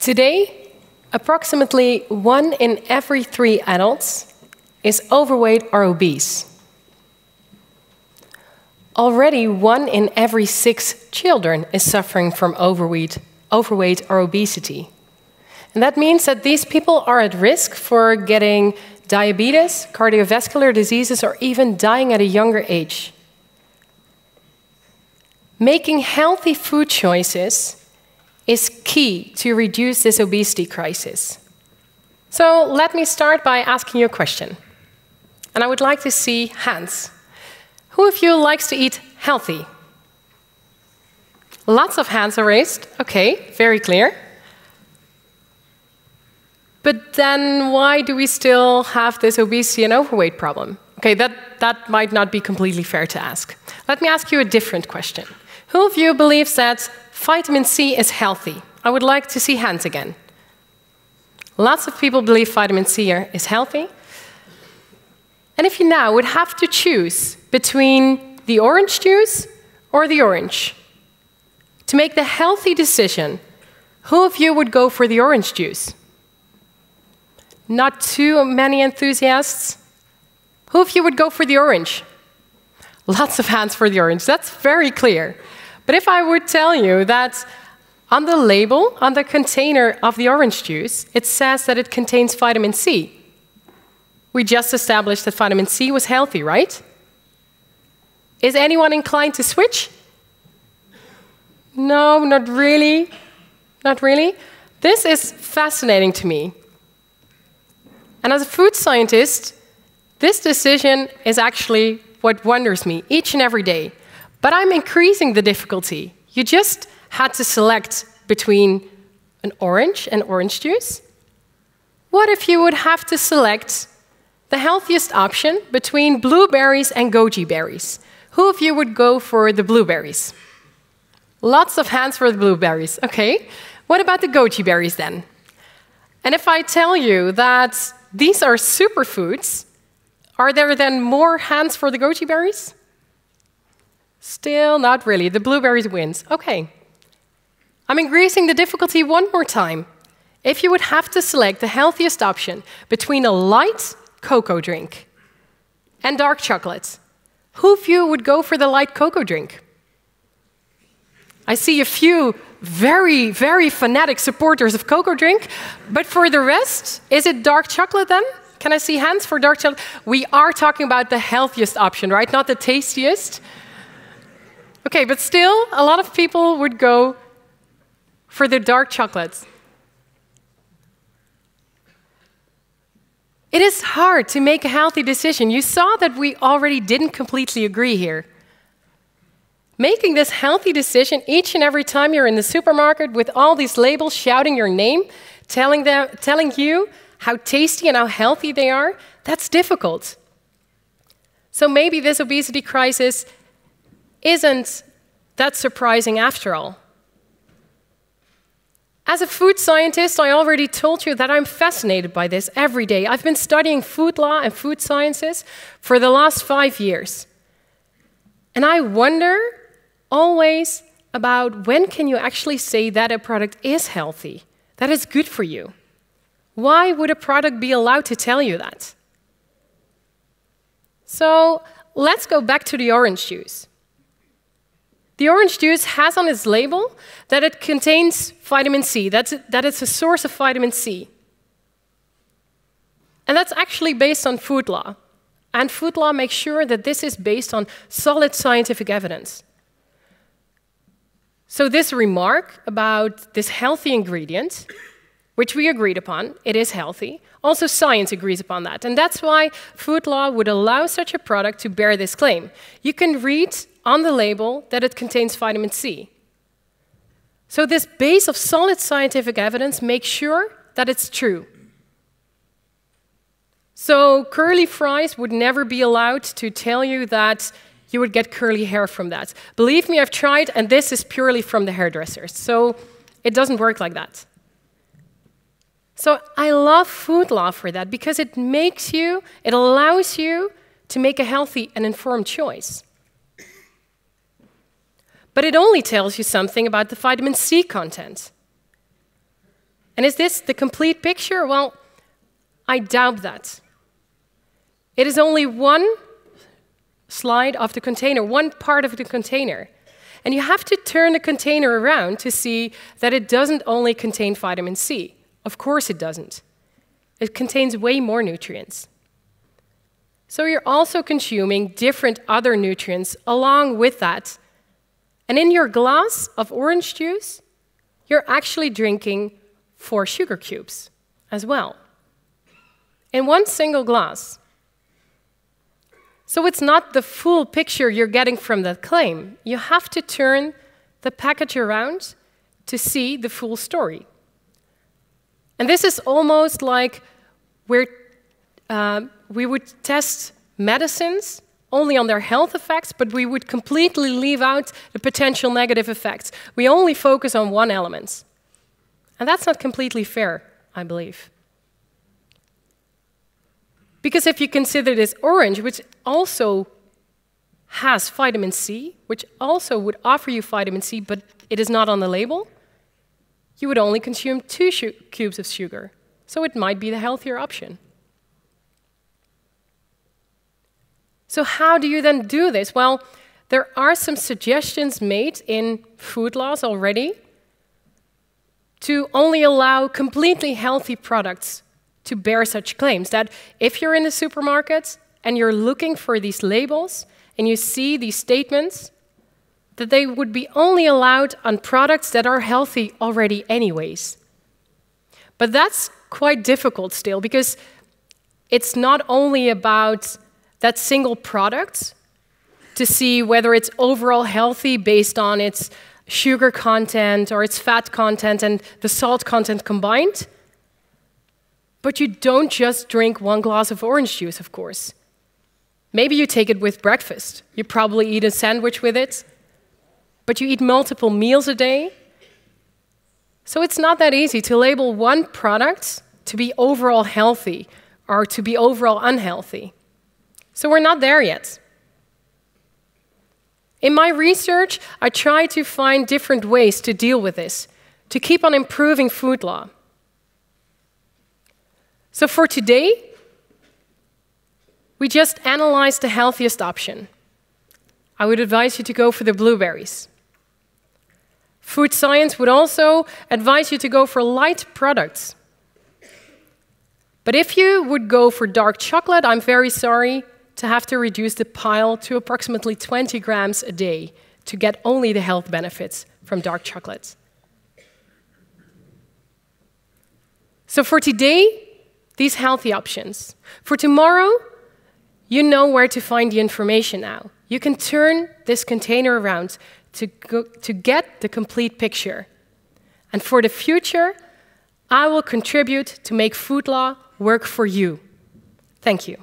Today, approximately 1 in every 3 adults is overweight or obese. Already 1 in every 6 children is suffering from overweight or obesity. And that means that these people are at risk for getting diabetes, cardiovascular diseases, or even dying at a younger age. Making healthy food choices is key to reduce this obesity crisis. So let me start by asking you a question. And I would like to see hands. Who of you likes to eat healthy? Lots of hands are raised. Okay, very clear. But then why do we still have this obesity and overweight problem? Okay, that might not be completely fair to ask. Let me ask you a different question. Who of you believes that vitamin C is healthy? I would like to see hands again. Lots of people believe vitamin C is healthy. And if you now would have to choose between the orange juice or the orange, to make the healthy decision, who of you would go for the orange juice? Not too many enthusiasts. Who of you would go for the orange? Lots of hands for the orange. That's very clear. But if I would tell you that on the label, on the container of the orange juice, it says that it contains vitamin C. We just established that vitamin C was healthy, right? Is anyone inclined to switch? No, not really. Not really. This is fascinating to me. And as a food scientist, this decision is actually what wonders me each and every day. But I'm increasing the difficulty. You just had to select between an orange and orange juice. What if you would have to select the healthiest option between blueberries and goji berries? Who of you would go for the blueberries? Lots of hands for the blueberries. Okay. What about the goji berries then? And if I tell you that these are superfoods, are there then more hands for the goji berries? Still not really. The blueberries wins. Okay. I'm increasing the difficulty one more time. If you would have to select the healthiest option between a light cocoa drink and dark chocolate, who of you would go for the light cocoa drink? I see a few very, very fanatic supporters of cocoa drink, but for the rest, is it dark chocolate then? Can I see hands for dark chocolate? We are talking about the healthiest option, right? Not the tastiest. Okay, but still, a lot of people would go for the dark chocolate. It is hard to make a healthy decision. You saw that we already didn't completely agree here. Making this healthy decision each and every time you're in the supermarket with all these labels shouting your name, telling you how tasty and how healthy they are, that's difficult. So maybe this obesity crisis isn't that surprising after all. As a food scientist, I already told you that I'm fascinated by this every day. I've been studying food law and food sciences for the last 5 years. And I wonder always about when can you actually say that a product is healthy, that it's good for you. Why would a product be allowed to tell you that? So let's go back to the orange juice. The orange juice has on its label that it contains vitamin C, that it's a source of vitamin C. And that's actually based on food law. And food law makes sure that this is based on solid scientific evidence. So this remark about this healthy ingredient, which we agreed upon, it is healthy, also science agrees upon that. And that's why food law would allow such a product to bear this claim. You can read on the label that it contains vitamin C. So this base of solid scientific evidence makes sure that it's true. So curly fries would never be allowed to tell you that you would get curly hair from that. Believe me, I've tried, and this is purely from the hairdressers. So it doesn't work like that. So I love food law for that, because it allows you to make a healthy and informed choice. But it only tells you something about the vitamin C content. And is this the complete picture? Well, I doubt that. It is only one slide of the container, one part of the container. And you have to turn the container around to see that it doesn't only contain vitamin C. Of course it doesn't. It contains way more nutrients. So you're also consuming different other nutrients along with that. And in your glass of orange juice, you're actually drinking 4 sugar cubes as well, in one single glass. So it's not the full picture you're getting from that claim. You have to turn the package around to see the full story. And this is almost like we would test medicines only on their health effects, but we would completely leave out the potential negative effects. We only focus on one element. And that's not completely fair, I believe. Because if you consider this orange, which also has vitamin C, which also would offer you vitamin C, but it is not on the label, you would only consume 2 cubes of sugar. So it might be the healthier option. So how do you then do this? Well, there are some suggestions made in food laws already to only allow completely healthy products to bear such claims. That if you're in the supermarket and you're looking for these labels and you see these statements, that they would be only allowed on products that are healthy already anyways. But that's quite difficult still, because it's not only about that single product to see whether it's overall healthy based on its sugar content or its fat content and the salt content combined. But you don't just drink 1 glass of orange juice, of course. Maybe you take it with breakfast. You probably eat a sandwich with it, but you eat multiple meals a day. So it's not that easy to label one product to be overall healthy or to be overall unhealthy. So we're not there yet. In my research, I tried to find different ways to deal with this, to keep on improving food law. So for today, we just analyzed the healthiest option. I would advise you to go for the blueberries. Food science would also advise you to go for light products. But if you would go for dark chocolate, I'm very sorry to have to reduce the pile to approximately 20 grams a day to get only the health benefits from dark chocolate. So for today, these healthy options. For tomorrow, you know where to find the information now. You can turn this container around to get the complete picture. And for the future, I will contribute to make food law work for you. Thank you.